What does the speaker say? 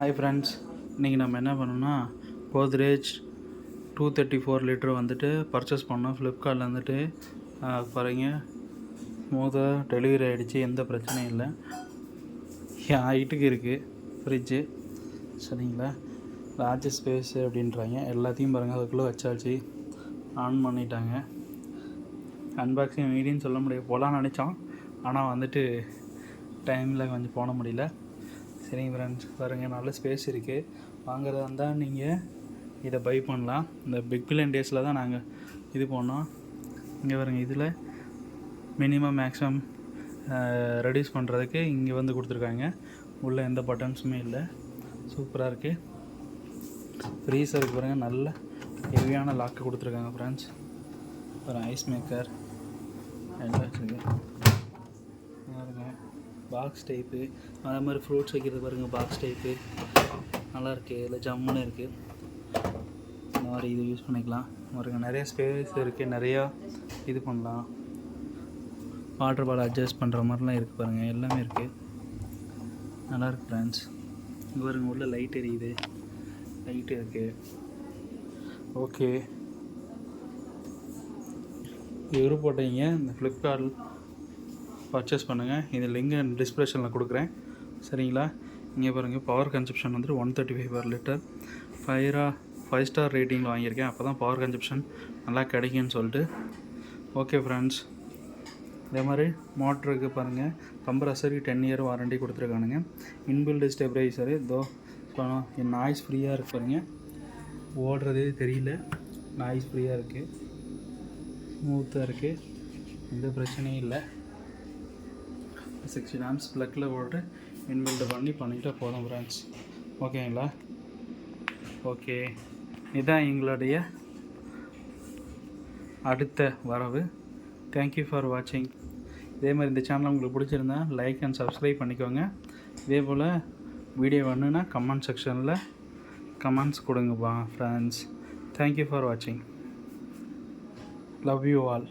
Hi friends, இன்றைக்கி நம்ம என்ன பண்ணோம்னா கோத்ரேஜ் 234 லிட்டர் வந்துட்டு பர்ச்சேஸ் பண்ணோம். ஃப்ளிப்கார்ட்டில் வந்துட்டு பாருங்க, ஸ்மூத்தாக டெலிவரி ஆகிடுச்சு, எந்த பிரச்சனையும் இல்லை. என் ஹைட்டுக்கு இருக்குது ஃப்ரிட்ஜு, சரிங்களா. லார்ஜ் ஸ்பேஸு அப்படின்றாங்க. எல்லாத்தையும் பாருங்கள், அதுக்குள்ளே வச்சாச்சு, ஆன் பண்ணிட்டாங்க. அன்பாக்சிங் வீடியோன்னு சொல்ல முடியாது, போகலான்னு நினச்சோம், ஆனால் வந்துட்டு டைமில் கொஞ்சம் போன முடியல. சரிங்க ஃப்ரெண்ட்ஸ், பாருங்கள், நல்ல ஸ்பேஸ் இருக்குது. வாங்குறதா இருந்தால் நீங்கள் இதை பை பண்ணலாம். இந்த பிக் பில்லியன் டேஸில் தான் நாங்கள் இது பண்ணோம். இங்கே பாருங்கள், இதில் மினிமம் மேக்ஸிமம் ரெடியூஸ் பண்ணுறதுக்கு இங்கே வந்து கொடுத்துருக்காங்க. உள்ளே எந்த பட்டன்ஸுமே இல்லை, சூப்பராக இருக்குது. ஃப்ரீசருக்கு பாருங்கள், நல்ல ஹெவியான லாக்கு கொடுத்துருக்காங்க ஃப்ரெண்ட்ஸ். ஒரு ஐஸ் மேக்கர் எல்லாம் வச்சுருக்கு பாருங்க. பாக்ஸ் டைப்பு, அதே மாதிரி ஃப்ரூட்ஸ் வைக்கிறது பாருங்கள், பாக்ஸ் டைப்பு நல்லாயிருக்கு. இதில் ஜம்முன்னு இருக்குது. இந்த மாதிரி இது யூஸ் பண்ணிக்கலாம் பாருங்கள். நிறைய ஸ்பேஸ் இருக்குது, நிறையா இது பண்ணலாம். வாட்டர் பாட்டில் அட்ஜஸ்ட் பண்ணுற மாதிரிலாம் இருக்குது பாருங்கள், எல்லாமே இருக்குது, நல்லாயிருக்கு ஃப்ரெண்ட்ஸ். இங்கே பாருங்கள், உள்ள லைட் எரியுது, லைட் இருக்குது. ஓகே, இது போட்டீங்க இந்த ஃப்ளிப்கார்ட் பர்ச்சேஸ் பண்ணுங்கள். இது லிங்க் டிஸ்கிரிப்ஷனில் கொடுக்குறேன், சரிங்களா. இங்கே பாருங்கள், பவர் கன்சப்ஷன் வந்துட்டு 135 per லிட்டர். 5 ஸ்டார் ரேட்டிங்கில் வாங்கியிருக்கேன். அப்போ தான் பவர் கன்சப்ஷன் நல்லா கிடைக்குன்னு சொல்லிட்டு. ஓகே ஃப்ரெண்ட்ஸ், இதே மாதிரி மோட்டருக்கு பாருங்கள், கம்ப்ரஸருக்கு 10 year வாரண்டி கொடுத்துருக்கானுங்க. இன்பில்டு ஸ்டெபிளைசரு இதோ சொன்னோம். நாய்ஸ் ஃப்ரீயாக இருக்கு பாருங்கள், ஓடுறதே தெரியல, நாய்ஸ் ஃப்ரீயாக இருக்குது, ஸ்மூத்தாக இருக்குது, எந்த பிரச்சனையும் இல்லை. 60 amps ப்ளக்கில் போட்டு இன்பில்டு பண்ணிவிட்டு போதும் ஃப்ரெண்ட்ஸ். ஓகேங்களா. ஓகே, இதுதான் எங்களுடைய அடுத்த வரவு. தேங்க்யூ ஃபார் வாட்சிங். இதே மாதிரி இந்த சேனல் உங்களுக்கு பிடிச்சிருந்தா லைக் அண்ட் சப்ஸ்கிரைப் பண்ணிக்கோங்க. இதே போல் வீடியோ வேணுன்னா கமெண்ட் செக்ஷனில் கமெண்ட்ஸ் கொடுங்கப்பா ஃப்ரெண்ட்ஸ். தேங்க்யூ ஃபார் வாட்சிங். Love you all.